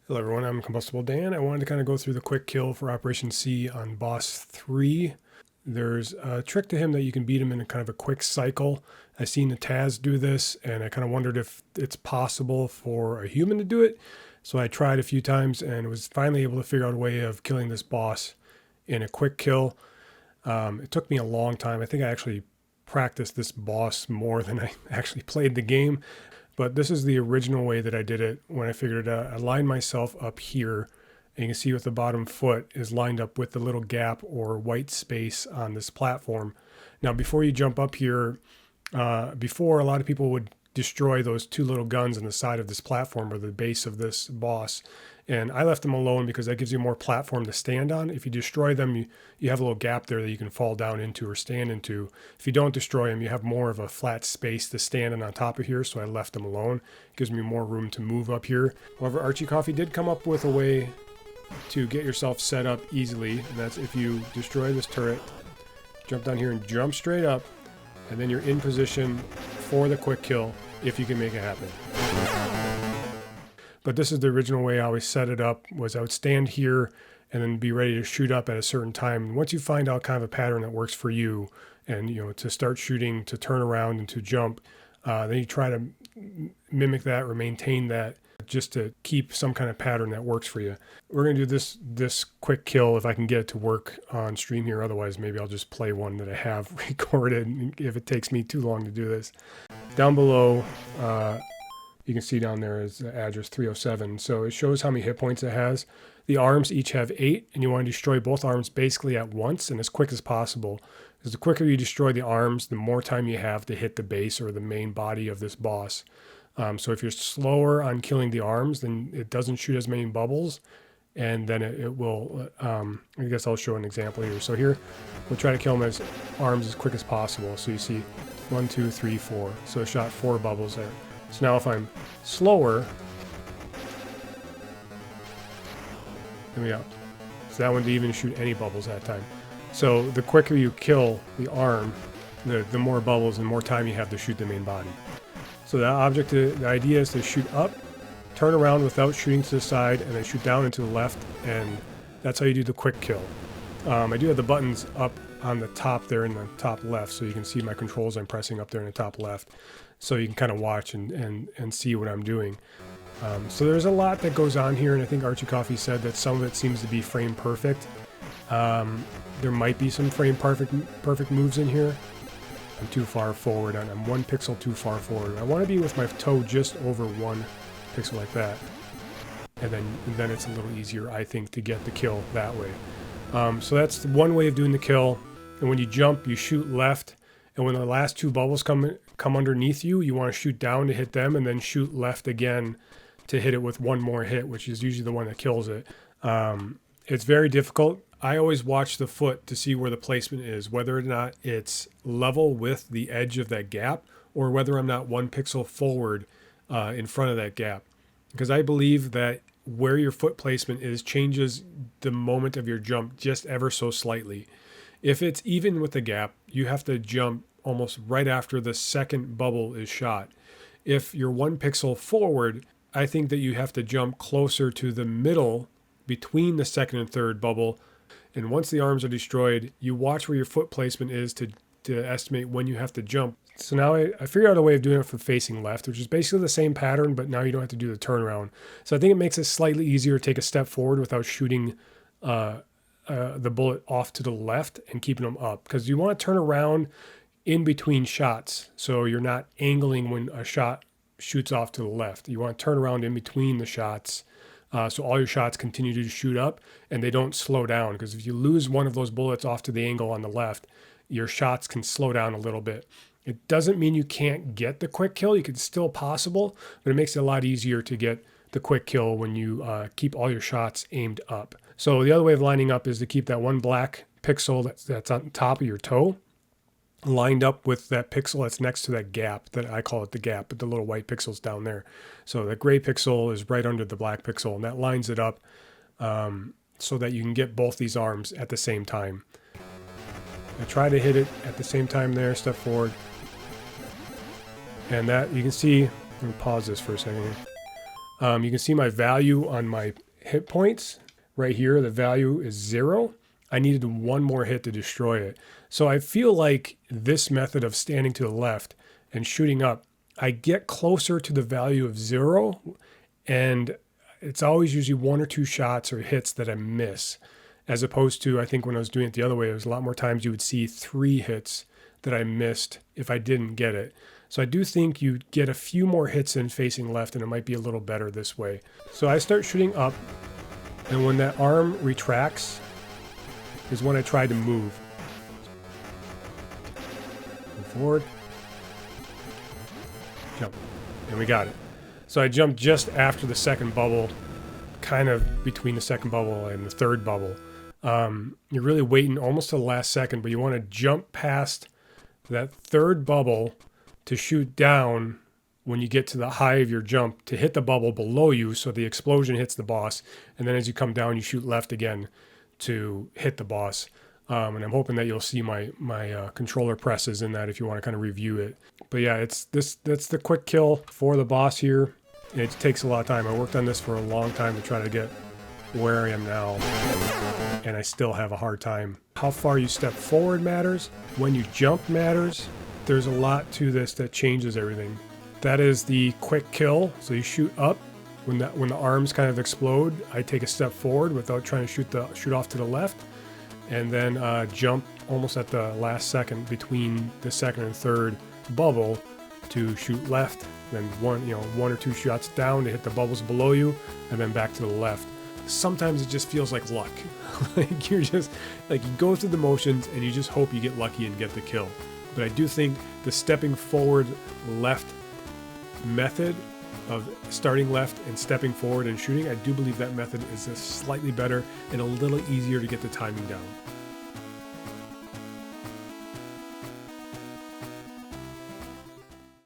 Hello everyone, I'm Combustible Dan. I wanted to kind of go through the quick kill for Operation C on Boss 3. There's a trick to him that you can beat him in a kind of a quick cycle. I've seen the Taz do this, and I kind of wondered if it's possible for a human to do it. So I tried a few times and was finally able to figure out a way of killing this boss in a quick kill. It took me a long time. I think I actually practiced this boss more than I actually played the game. But this is the original way that I did it when I figured it out. I lined myself up here, and you can see with the bottom foot is lined up with the little gap or white space on this platform. Now, before you jump up here, before a lot of people would destroy those two little guns on the side of this platform or the base of this boss. And I left them alone because that gives you more platform to stand on. If you destroy them, you have a little gap there that you can fall down into or stand into. If you don't destroy them, you have more of a flat space to stand on top of here, so I left them alone. It gives me more room to move up here. However, Archie Coffee did come up with a way to get yourself set up easily, and that's if you destroy this turret, jump down here and jump straight up, and then you're in position for the quick kill if you can make it happen. But this is the original way I always set it up, was I would stand here and then be ready to shoot up at a certain time. And once you find out kind of a pattern that works for you, and to start shooting, to turn around and to jump, then you try to mimic that or maintain that just to keep some kind of pattern that works for you. We're going to do this quick kill if I can get it to work on stream here. Otherwise, maybe I'll just play one that I have recorded if it takes me too long to do this. Down below, you can see down there is the address 307. So it shows how many hit points it has. The arms each have 8, and you want to destroy both arms basically at once and as quick as possible. Because the quicker you destroy the arms, the more time you have to hit the base or the main body of this boss. So if you're slower on killing the arms, then it doesn't shoot as many bubbles, and then it will, I guess I'll show an example here. So here, we'll try to kill him as arms as quick as possible. So you see 1, 2, 3, 4. So it shot 4 bubbles there. So now if I'm slower, there we go. So that one didn't even shoot any bubbles that time. So the quicker you kill the arm, the more bubbles and more time you have to shoot the main body. So the idea is to shoot up, turn around without shooting to the side, and then shoot down and to the left, and that's how you do the quick kill. I do have the buttons up on the top there in the top left, so you can see my controls I'm pressing up there in the top left, so you can kind of watch and see what I'm doing. So there's a lot that goes on here, and I think Archie Coffee said that some of it seems to be frame perfect. There might be some frame perfect moves in here. I'm too far forward, and I'm 1 pixel too far forward. I want to be with my toe just over 1 pixel like that, and then it's a little easier, I think, to get the kill that way. So that's one way of doing the kill. And when you jump, you shoot left, and when the last 2 bubbles come underneath you, you want to shoot down to hit them, and then shoot left again to hit it with one more hit, which is usually the one that kills it. It's very difficult. I always watch the foot to see where the placement is, whether or not it's level with the edge of that gap, or whether I'm not 1 pixel forward in front of that gap. Because I believe that where your foot placement is changes the moment of your jump just ever so slightly. If it's even with the gap, you have to jump almost right after the second bubble is shot. If you're 1 pixel forward, I think that you have to jump closer to the middle between the second and third bubble. And once the arms are destroyed, you watch where your foot placement is to estimate when you have to jump. So now I figured out a way of doing it for facing left, which is basically the same pattern, but now you don't have to do the turnaround. So I think it makes it slightly easier to take a step forward without shooting the bullet off to the left and keeping them up. Because you want to turn around in between shots, so you're not angling when a shot shoots off to the left. You want to turn around in between the shots, so all your shots continue to shoot up and they don't slow down. Because if you lose one of those bullets off to the angle on the left, your shots can slow down a little bit. It doesn't mean you can't get the quick kill. It's still possible, but it makes it a lot easier to get the quick kill when you keep all your shots aimed up. So the other way of lining up is to keep that 1 black pixel that's on top of your toe lined up with that pixel that's next to that gap. That I call it the gap, but the little white pixel's down there. So the gray pixel is right under the black pixel, and that lines it up so that you can get both these arms at the same time. I try to hit it at the same time there, step forward. And that, you can see, let me pause this for a second here. You can see my value on my hit points right here. The value is 0. I needed one more hit to destroy it. So I feel like this method of standing to the left and shooting up, I get closer to the value of 0, and it's always usually 1 or 2 shots or hits that I miss, as opposed to, I think when I was doing it the other way, it was a lot more times you would see 3 hits that I missed if I didn't get it. So I do think you get a few more hits in facing left, and it might be a little better this way. So I start shooting up, and when that arm retracts is when I try to move. Move forward. Jump. And we got it. So I jumped just after the second bubble, kind of between the second bubble and the third bubble. You're really waiting almost to the last second, but you want to jump past that third bubble to shoot down when you get to the high of your jump to hit the bubble below you so the explosion hits the boss. And then as you come down, you shoot left again to hit the boss. And I'm hoping that you'll see my controller presses in that if you want to kind of review it. But yeah, that's the quick kill for the boss here. It takes a lot of time. I worked on this for a long time to try to get where I am now, and I still have a hard time. How far you step forward matters. When you jump matters. There's a lot to this that changes everything. That is the quick kill. So you shoot up. When the arms kind of explode, I take a step forward without trying to shoot off to the left, and then jump almost at the last second between the second and third bubble to shoot left. Then one or 2 shots down to hit the bubbles below you, and then back to the left. Sometimes it just feels like luck. Like you're just like you go through the motions and you just hope you get lucky and get the kill. But I do think the stepping forward left method of starting left and stepping forward and shooting, I do believe that method is slightly better and a little easier to get the timing down.